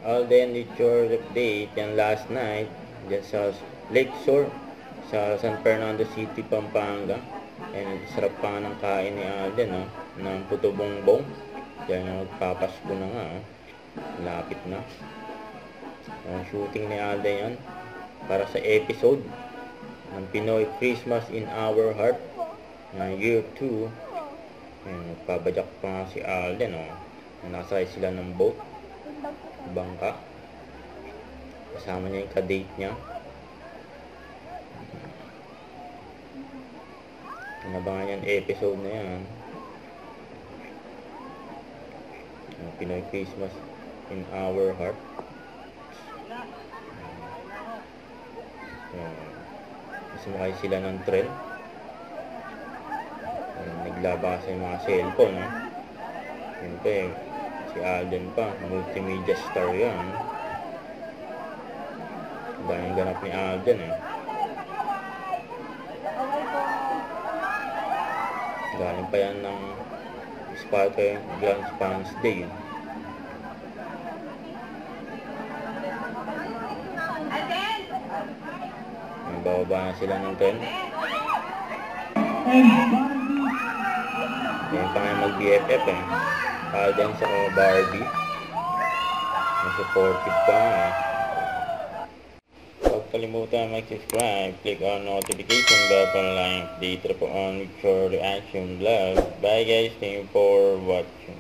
Alden Nature Update, yan last night, dyan sa Lakeshore, sa San Fernando City, Pampanga. And sarap pa ng kain ni Alden, no? Ng puto bongbong. Yan yung magpapasko na nga, oh. Lapit na. Shooting ni Alden yan para sa episode ng Pinoy Christmas in Our Heart na year 2. Ayan, nagpabajak pa nga si Alden, oh. Nasakay sila ng boat, bangka. Kasama niya yung ka-date niya. Inabangan yan episode na yan. Pinoy Christmas in Our Heart. Sumakay sila ng train. Naglabasa yung mga cellphone, no? Siyempre, si Alden pa, multimedia star yan. Daming ganap ni Alden, eh. Galing pa yan ng Sparkle Grand Spans Day. Bababa na sila ng train. Yan pa nga mag-BFF, eh. Alden sa Barbie. Supportive pa nga, eh. Huwag kalimutan mag-subscribe, click on notification bell para lang update po on future reaction vlog. Bye guys, thank you for watching.